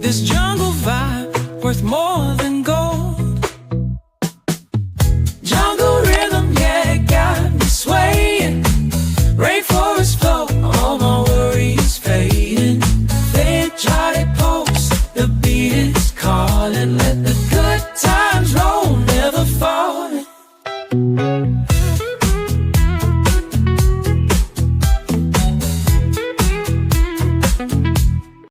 This jungle vibe worth more than gold. Jungle rhythm, yeah, got me swaying. Rainforest flow, all my worries fading. They try to pose, the beat is calling. Let the good times roll, never falling.